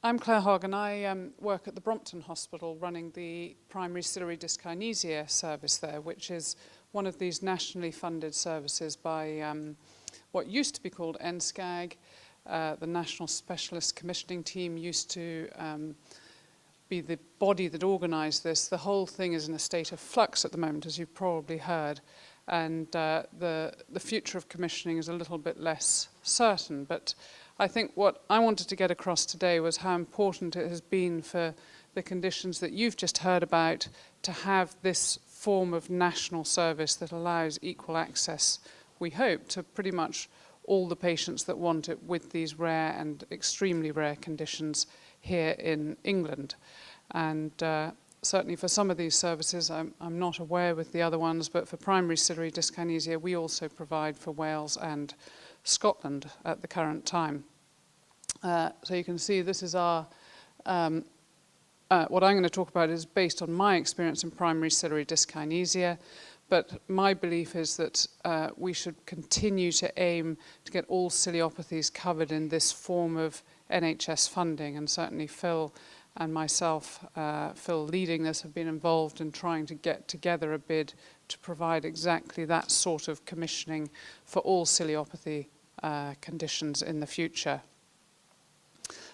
I'm Claire Hogg, and I work at the Brompton Hospital running the primary ciliary dyskinesia service there, which is one of these nationally funded services by what used to be called NSCAG. The National Specialist Commissioning Team used to be the body that organised this. The whole thing is in a state of flux at the moment, as you've probably heard, and the future of commissioning is a little bit less certain. But I think what I wanted to get across today was how important it has been for the conditions that you've just heard about to have this form of national service that allows equal access, we hope, to pretty much all the patients that want it with these rare and extremely rare conditions here in England. And certainly for some of these services, I'm not aware with the other ones, but for primary ciliary dyskinesia, we also provide for Wales and Scotland at the current time. So you can see this is our, what I'm going to talk about is based on my experience in primary ciliary dyskinesia, but my belief is that we should continue to aim to get all ciliopathies covered in this form of NHS funding, and certainly Phil and myself, Phil leading this, have been involved in trying to get together a bid to provide exactly that sort of commissioning for all ciliopathy conditions in the future.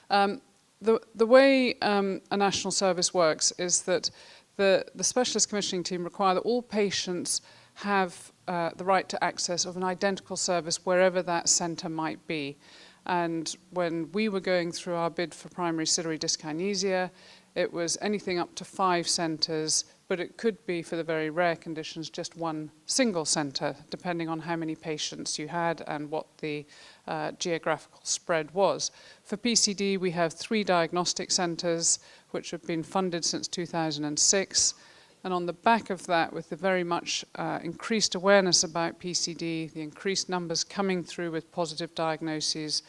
The way a national service works is that the specialist commissioning team require that all patients have the right to access of an identical service wherever that centre might be. And when we were going through our bid for primary ciliary dyskinesia, it was anything up to 5 centres, but it could be, for the very rare conditions, just one single centre, depending on how many patients you had and what the geographical spread was. For PCD, we have 3 diagnostic centres, which have been funded since 2006. And on the back of that, with the very much increased awareness about PCD, the increased numbers coming through with positive diagnoses,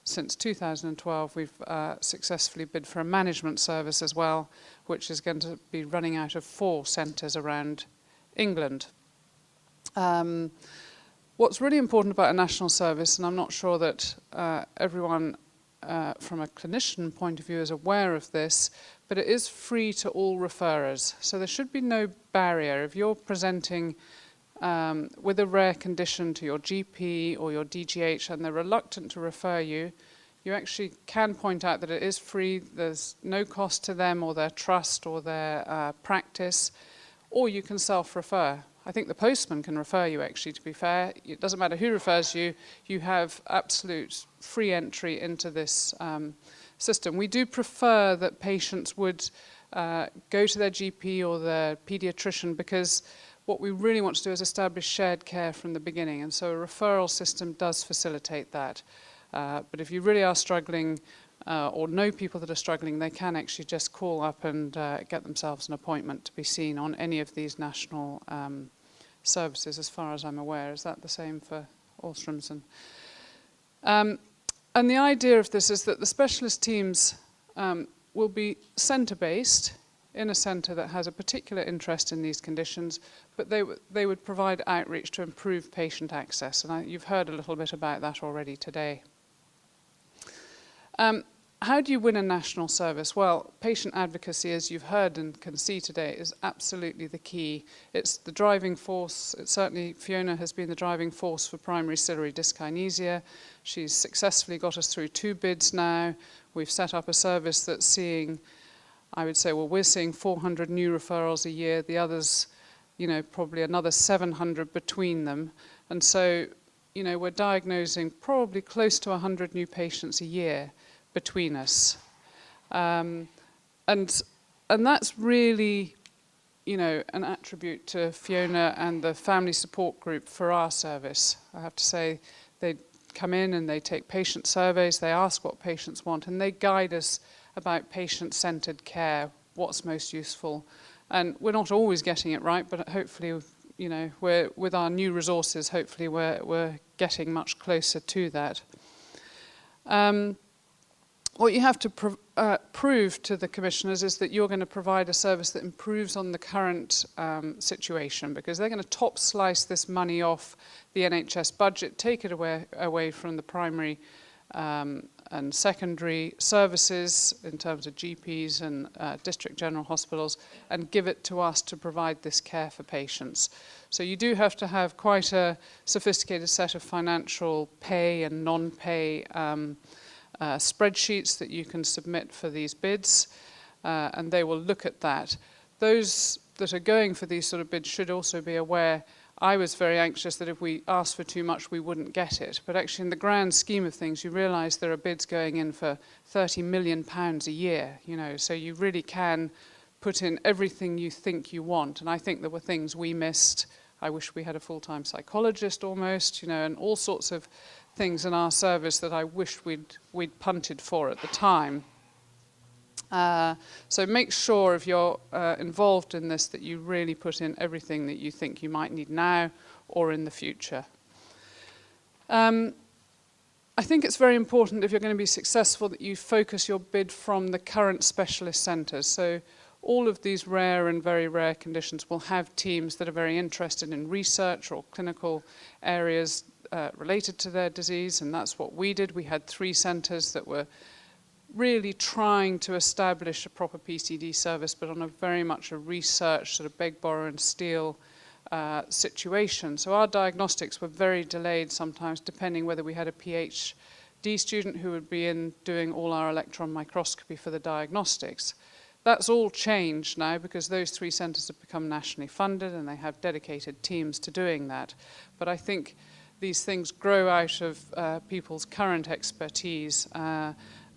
since 2012, we've successfully bid for a management service as well, which is going to be running out of 4 centres around England. What's really important about a national service, and I'm not sure that everyone from a clinician point of view is aware of this, but it is free to all referrers. So there should be no barrier. If you're presenting with a rare condition to your GP or your DGH and they're reluctant to refer you, you actually can point out that it is free. There's no cost to them or their trust or their practice, or you can self-refer. I think the postman can refer you, actually, to be fair. It doesn't matter who refers you, you have absolute free entry into this system. We do prefer that patients would go to their GP or their paediatrician, because what we really want to do is establish shared care from the beginning, and so a referral system does facilitate that. But if you really are struggling or know people that are struggling, they can actually just call up and get themselves an appointment to be seen on any of these national services, as far as I'm aware. Is that the same for Alströms? And the idea of this is that the specialist teams will be centre-based in a centre that has a particular interest in these conditions, but they would provide outreach to improve patient access. And you've heard a little bit about that already today. How do you win a national service? Well, patient advocacy, as you've heard and can see today, is absolutely the key. It's the driving force. Certainly Fiona has been the driving force for primary ciliary dyskinesia. She's successfully got us through 2 bids now. We've set up a service that's seeing, I would say, well, we're seeing 400 new referrals a year. The others, probably another 700 between them. And so, we're diagnosing probably close to 100 new patients a year between us. And that's really, an attribute to Fiona and the family support group for our service. I have to say, they come in and they take patient surveys, they ask what patients want, and they guide us about patient-centered care, what's most useful. And we're not always getting it right, but hopefully, we're, with our new resources, hopefully we're getting much closer to that. What you have to prove to the commissioners is that you're going to provide a service that improves on the current situation, because they're going to top slice this money off the NHS budget, take it away from the primary and secondary services in terms of GPs and district general hospitals, and give it to us to provide this care for patients. So you do have to have quite a sophisticated set of financial pay and non-pay spreadsheets that you can submit for these bids, and they will look at that. Those that are going for these sort of bids should also be aware. I was very anxious that if we asked for too much, we wouldn't get it. But actually, in the grand scheme of things, you realise there are bids going in for £30 million a year, you know, so you really can put in everything you think you want. And I think there were things we missed. I wish we had a full-time psychologist almost, you know, and all sorts of things in our service that I wish we'd punted for at the time. So make sure if you're involved in this that you really put in everything that you think you might need now or in the future. I think it's very important if you're going to be successful that you focus your bid from the current specialist centres. So all of these rare and very rare conditions will have teams that are very interested in research or clinical areas related to their disease, and that's what we did. We had 3 centres that were really trying to establish a proper PCD service, but on a very much a research sort of beg, borrow and steal situation. So our diagnostics were very delayed sometimes, depending whether we had a PhD student who would be in doing all our electron microscopy for the diagnostics. That's all changed now because those 3 centres have become nationally funded and they have dedicated teams to doing that. But I think these things grow out of people's current expertise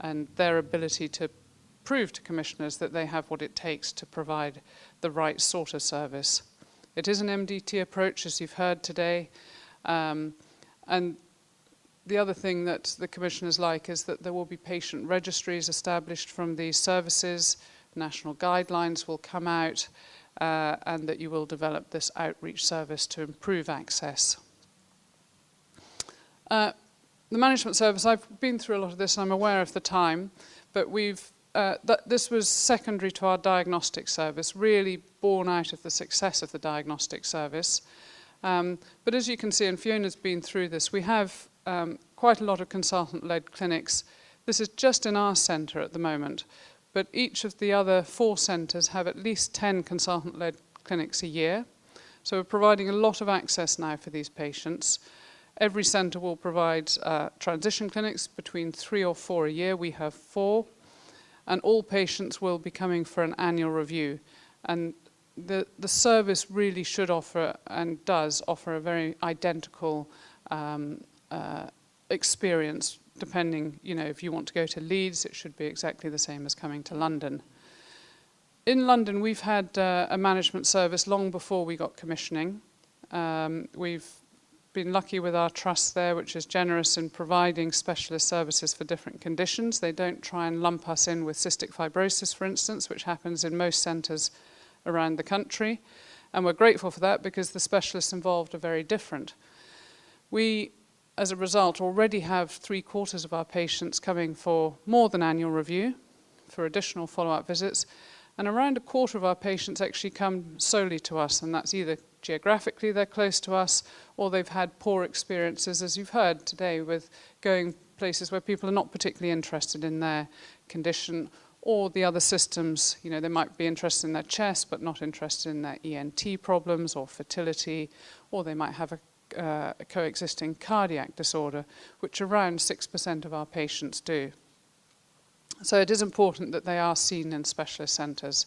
and their ability to prove to commissioners that they have what it takes to provide the right sort of service. It is an MDT approach, as you've heard today. And the other thing that the commissioners like is that there will be patient registries established from these services, national guidelines will come out, and that you will develop this outreach service to improve access. The management service, I've been through a lot of this, I'm aware of the time, but this was secondary to our diagnostic service, really born out of the success of the diagnostic service. But as you can see, and Fiona's been through this, we have quite a lot of consultant-led clinics. This is just in our centre at the moment, but each of the other 4 centres have at least 10 consultant-led clinics a year. So we're providing a lot of access now for these patients. Every centre will provide transition clinics between 3 or 4 a year. We have 4. And all patients will be coming for an annual review. And the service really should offer, and does offer, a very identical experience, depending, you know, if you want to go to Leeds, it should be exactly the same as coming to London. In London, we've had a management service long before we got commissioning. We've been lucky with our trust there, which is generous in providing specialist services for different conditions. They don't try and lump us in with cystic fibrosis, for instance, which happens in most centres around the country. And we're grateful for that because the specialists involved are very different. We, as a result, already have 3/4 of our patients coming for more than annual review, for additional follow-up visits, and around 1/4 of our patients actually come solely to us, and that's either geographically they're close to us, or they've had poor experiences, as you've heard today, with going places where people are not particularly interested in their condition, or the other systems. You know, they might be interested in their chest, but not interested in their ENT problems or fertility, or they might have a coexisting cardiac disorder, which around 6% of our patients do. So it is important that they are seen in specialist centres.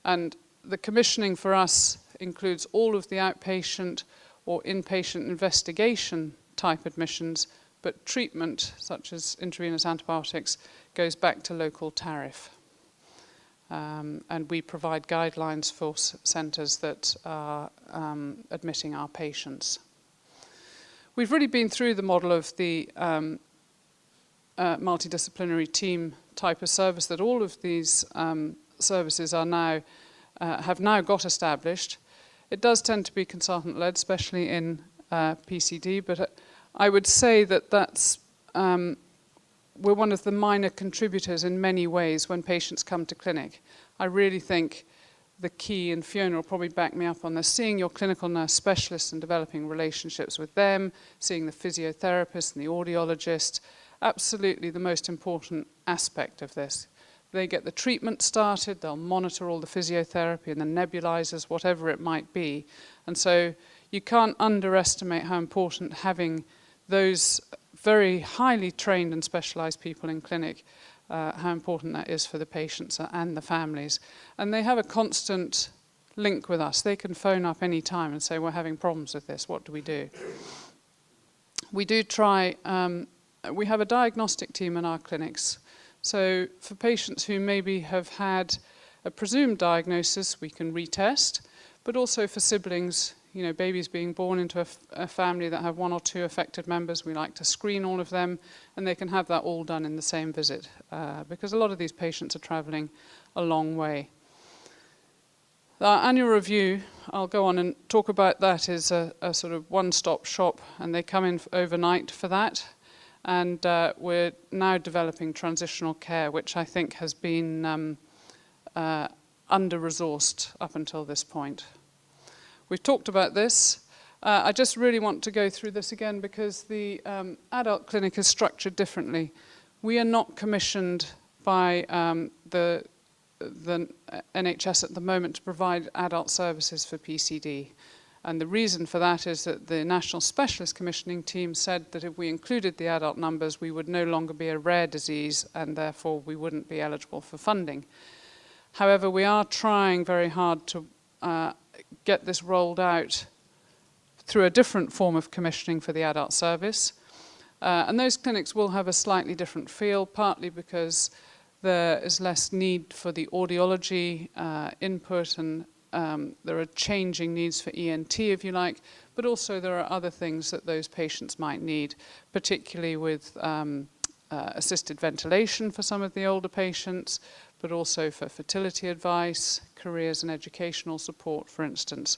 And the commissioning for us includes all of the outpatient or inpatient investigation type admissions, but treatment, such as intravenous antibiotics, goes back to local tariff. And we provide guidelines for centres that are admitting our patients. We've really been through the model of the multidisciplinary team type of service that all of these services are now have now got established. It does tend to be consultant-led, especially in PCD, but I would say that that's we're one of the minor contributors in many ways when patients come to clinic. I really think the key, and Fiona will probably back me up on this, seeing your clinical nurse specialists and developing relationships with them, seeing the physiotherapist and the audiologist, absolutely the most important aspect of this. They get the treatment started, they'll monitor all the physiotherapy and the nebulizers, whatever it might be. And so you can't underestimate how important having those very highly trained and specialized people in clinic, how important that is for the patients and the families. And they have a constant link with us. They can phone up any time and say, we're having problems with this, what do we do? We do try, we have a diagnostic team in our clinics. So for patients who maybe have had a presumed diagnosis, we can retest, but also for siblings, you know, babies being born into a family that have one or two affected members, we like to screen all of them, and they can have that all done in the same visit, because a lot of these patients are travelling a long way. Our annual review, I'll go on and talk about that, is a sort of one-stop shop, and they come in overnight for that. And we're now developing transitional care, which I think has been under-resourced up until this point. We've talked about this. I just really want to go through this again because the adult clinic is structured differently. We are not commissioned by the NHS at the moment to provide adult services for PCD. And the reason for that is that the National Specialist Commissioning Team said that if we included the adult numbers, we would no longer be a rare disease and therefore we wouldn't be eligible for funding. However, we are trying very hard to get this rolled out through a different form of commissioning for the adult service. And those clinics will have a slightly different feel, partly because there is less need for the audiology input, and there are changing needs for ENT, if you like, but also there are other things that those patients might need, particularly with assisted ventilation for some of the older patients, but also for fertility advice, careers and educational support, for instance.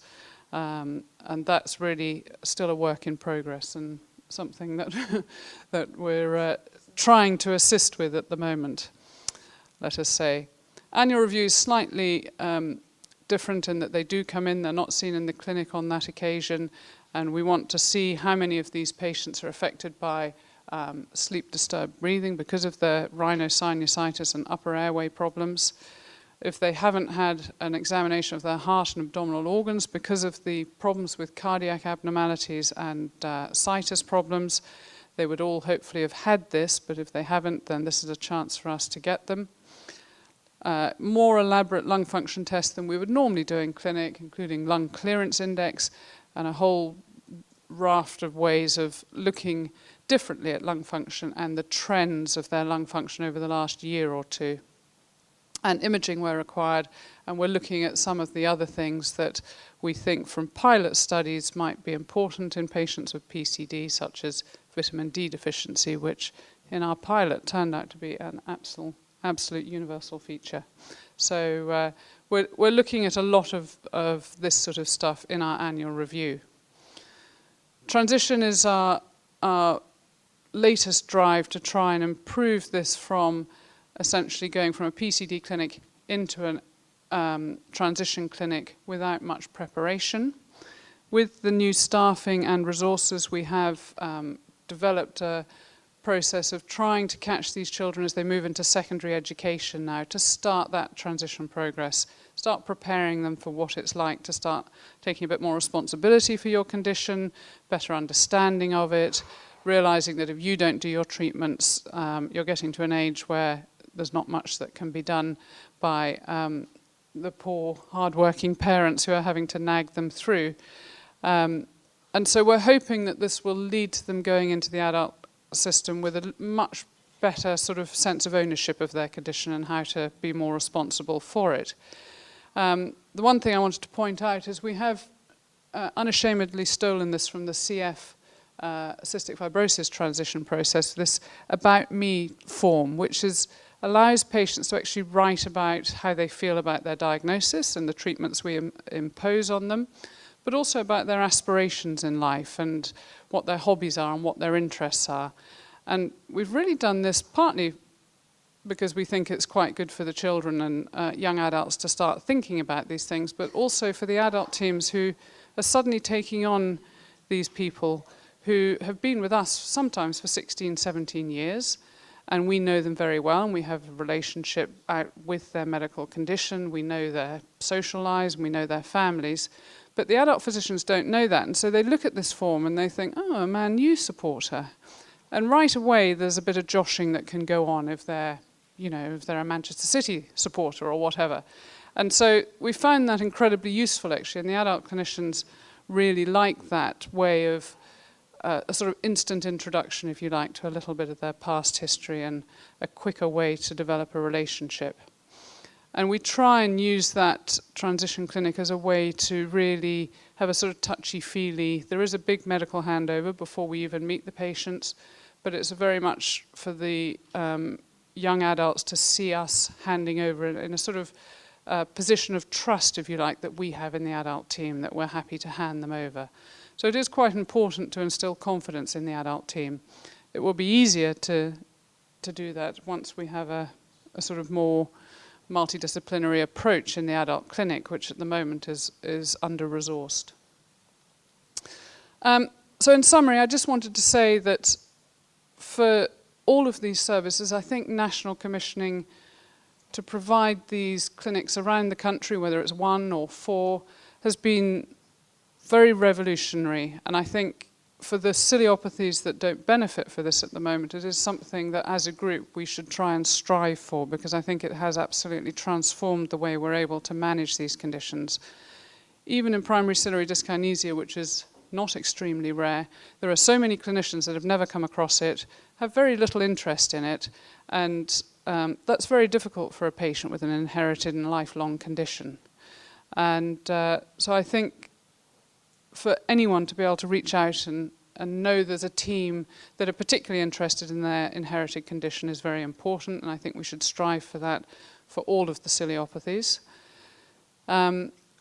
And that's really still a work in progress and something that, that we're trying to assist with at the moment, let us say. Annual reviews slightly different in that they do come in, they're not seen in the clinic on that occasion, and we want to see how many of these patients are affected by sleep-disturbed breathing because of the rhinosinusitis and upper airway problems. If they haven't had an examination of their heart and abdominal organs because of the problems with cardiac abnormalities and situs problems, they would all hopefully have had this, but if they haven't, then this is a chance for us to get them. More elaborate lung function tests than we would normally do in clinic, including lung clearance index and a whole raft of ways of looking differently at lung function and the trends of their lung function over the last year or two. And imaging where required, and we're looking at some of the other things that we think from pilot studies might be important in patients with PCD, such as vitamin D deficiency, which in our pilot turned out to be an absolute universal feature. So we're looking at a lot of this sort of stuff in our annual review. Transition is our latest drive to try and improve this from essentially going from a PCD clinic into a transition clinic without much preparation. With the new staffing and resources, we have developed a process of trying to catch these children as they move into secondary education now, to start that transition progress, start preparing them for what it's like to start taking a bit more responsibility for your condition, better understanding of it, realizing that if you don't do your treatments, you're getting to an age where there's not much that can be done by the poor, hard-working parents who are having to nag them through. And so we're hoping that this will lead to them going into the adult system with a much better sort of sense of ownership of their condition and how to be more responsible for it. The one thing I wanted to point out is we have unashamedly stolen this from the CF cystic fibrosis transition process, this About Me form, which allows patients to actually write about how they feel about their diagnosis and the treatments we impose on them, but also about their aspirations in life and what their hobbies are and what their interests are. And we've really done this partly because we think it's quite good for the children and young adults to start thinking about these things, but also for the adult teams who are suddenly taking on these people who have been with us sometimes for 16, 17 years, and we know them very well, and we have a relationship out with their medical condition. We know their social lives, and we know their families. But the adult physicians don't know that, and so they look at this form and they think, oh, a Man U supporter. And right away, there's a bit of joshing that can go on if they're a Manchester City supporter or whatever. And so we found that incredibly useful, actually, and the adult clinicians really like that way of a sort of instant introduction, if you like, to a little bit of their past history and a quicker way to develop a relationship. And we try and use that transition clinic as a way to really have a sort of touchy-feely. There is a big medical handover before we even meet the patients, but it's very much for the young adults to see us handing over in a sort of position of trust, if you like, that we have in the adult team, that we're happy to hand them over. So it is quite important to instill confidence in the adult team. It will be easier to do that once we have a sort of more multidisciplinary approach in the adult clinic, which at the moment is under-resourced. So in summary, I just wanted to say that for all of these services, I think national commissioning to provide these clinics around the country, whether it's 1 or 4, has been very revolutionary. And I think for the ciliopathies that don't benefit for this at the moment, it is something that as a group we should try and strive for, because I think it has absolutely transformed the way we're able to manage these conditions. Even in primary ciliary dyskinesia, which is not extremely rare, there are so many clinicians that have never come across it, have very little interest in it, and that's very difficult for a patient with an inherited and lifelong condition. And so I think for anyone to be able to reach out and know there's a team that are particularly interested in their inherited condition is very important, and I think we should strive for that for all of the ciliopathies.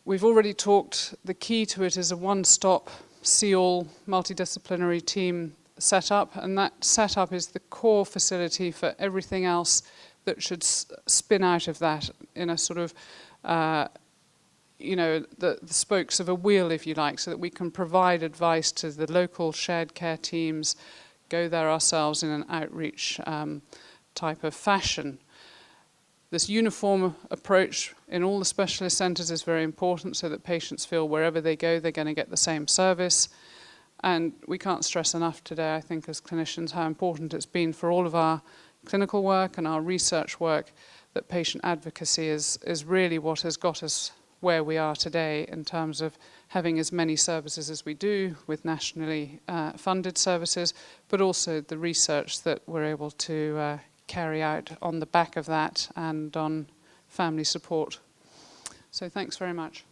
We've already talked, the key to it is a one-stop, see-all multidisciplinary team setup, and that setup is the core facility for everything else that should spin out of that in a sort of the spokes of a wheel, if you like, so that we can provide advice to the local shared care teams, go there ourselves in an outreach type of fashion. This uniform approach in all the specialist centres is very important, so that patients feel wherever they go they're going to get the same service. And we can't stress enough today, I think, as clinicians, how important it's been for all of our clinical work and our research work that patient advocacy is really what has got us where we are today in terms of having as many services as we do with nationally funded services, but also the research that we're able to carry out on the back of that and on family support. So thanks very much.